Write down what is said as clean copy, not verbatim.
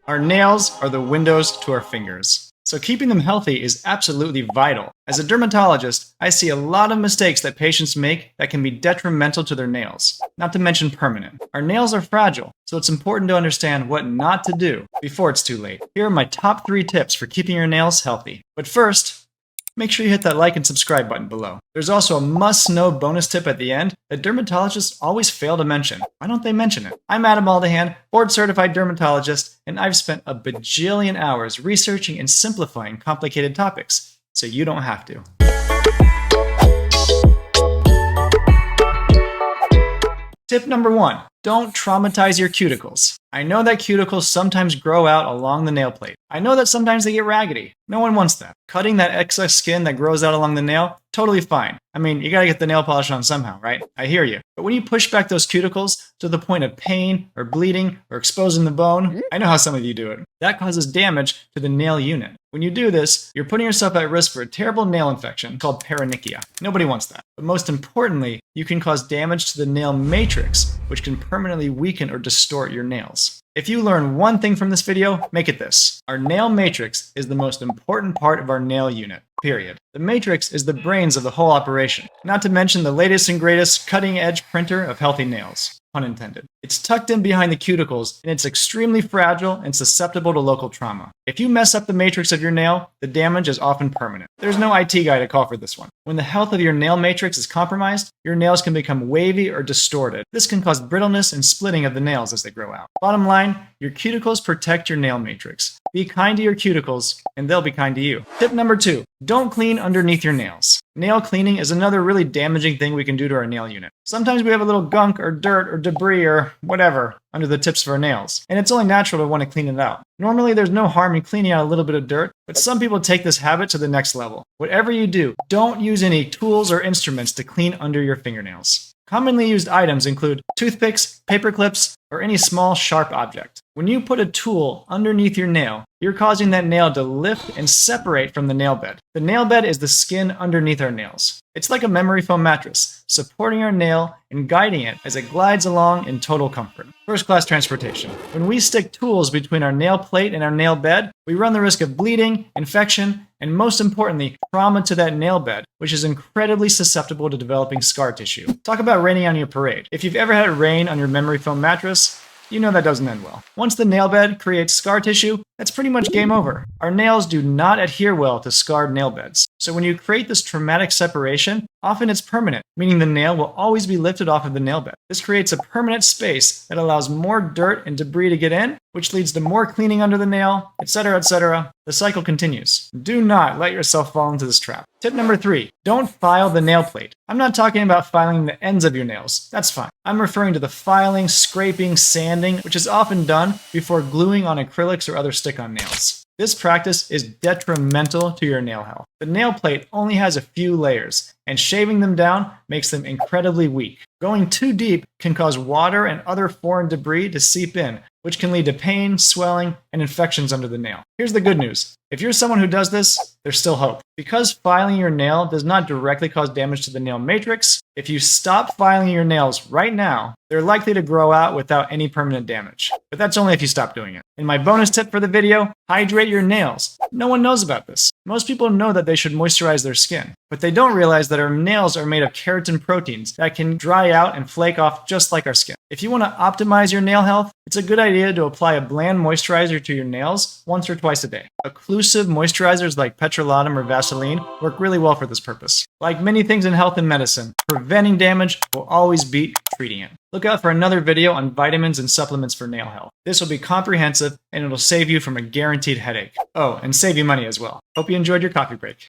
Our nails are the windows to our fingers. So keeping them healthy is absolutely vital. As a dermatologist, I see a lot of mistakes that patients make that can be detrimental to their nails, not to mention permanent. Our nails are fragile, so it's important to understand what not to do before it's too late. Here are my top 3 tips for keeping your nails healthy. But first, make sure you hit that like and subscribe button below. There's also a must-know bonus tip at the end that dermatologists always fail to mention. Why don't they mention it? I'm Adam Aldahan, board-certified dermatologist, and I've spent a bajillion hours researching and simplifying complicated topics, so you don't have to. Tip number 1, don't traumatize your cuticles. I know that cuticles sometimes grow out along the nail plate. I know that sometimes they get raggedy. No one wants that. Cutting that excess skin that grows out along the nail, totally fine. I mean, you gotta get the nail polish on somehow, right? I hear you. But when you push back those cuticles to the point of pain or bleeding or exposing the bone, I know how some of you do it. That causes damage to the nail unit. When you do this, you're putting yourself at risk for a terrible nail infection called paronychia. Nobody wants that. But most importantly, you can cause damage to the nail matrix, which can permanently weaken or distort your nails. If you learn one thing from this video, make it this. Our nail matrix is the most important part of our nail unit, period. The matrix is the brains of the whole operation, not to mention the latest and greatest cutting-edge printer of healthy nails. Pun intended. It's tucked in behind the cuticles, and it's extremely fragile and susceptible to local trauma. If you mess up the matrix of your nail, the damage is often permanent. There's no IT guy to call for this one. When the health of your nail matrix is compromised, your nails can become wavy or distorted. This can cause brittleness and splitting of the nails as they grow out. Bottom line, your cuticles protect your nail matrix. Be kind to your cuticles, and they'll be kind to you. Tip number 2, don't clean underneath your nails. Nail cleaning is another really damaging thing we can do to our nail unit. Sometimes we have a little gunk or dirt or debris or whatever under the tips of our nails, and it's only natural to want to clean it out. Normally there's no harm in cleaning out a little bit of dirt, but some people take this habit to the next level. Whatever you do, don't use any tools or instruments to clean under your fingernails. Commonly used items include toothpicks, paper clips, or any small sharp object. When you put a tool underneath your nail, you're causing that nail to lift and separate from the nail bed. The nail bed is the skin underneath our nails. It's like a memory foam mattress, supporting our nail and guiding it as it glides along in total comfort. First-class transportation. When we stick tools between our nail plate and our nail bed, we run the risk of bleeding, infection, and most importantly, trauma to that nail bed, which is incredibly susceptible to developing scar tissue. Talk about raining on your parade. If you've ever had rain on your memory foam mattress, you know that doesn't end well. Once the nail bed creates scar tissue, that's pretty much game over. Our nails do not adhere well to scarred nail beds. So when you create this traumatic separation, often it's permanent, meaning the nail will always be lifted off of the nail bed. This creates a permanent space that allows more dirt and debris to get in, which leads to more cleaning under the nail, etc., etc. The cycle continues. Do not let yourself fall into this trap. Tip number 3, don't file the nail plate. I'm not talking about filing the ends of your nails. That's fine. I'm referring to the filing, scraping, sanding, which is often done before gluing on acrylics or other stick-on nails. This practice is detrimental to your nail health. The nail plate only has a few layers, and shaving them down makes them incredibly weak. Going too deep can cause water and other foreign debris to seep in, which can lead to pain, swelling, and infections under the nail. Here's the good news. If you're someone who does this, there's still hope. Because filing your nail does not directly cause damage to the nail matrix, if you stop filing your nails right now, they're likely to grow out without any permanent damage. But that's only if you stop doing it. In my bonus tip for the video, hydrate your nails. No one knows about this. Most people know that they should moisturize their skin, but they don't realize that our nails are made of keratin proteins that can dry out and flake off just like our skin. If you want to optimize your nail health, it's a good idea to apply a bland moisturizer to your nails once or twice a day. Occlusive moisturizers like petrolatum or Vaseline work really well for this purpose. Like many things in health and medicine, preventing damage will always beat treating it. Look out for another video on vitamins and supplements for nail health. This will be comprehensive and it'll save you from a guaranteed headache. Oh, and save you money as well. Hope you enjoyed your coffee break.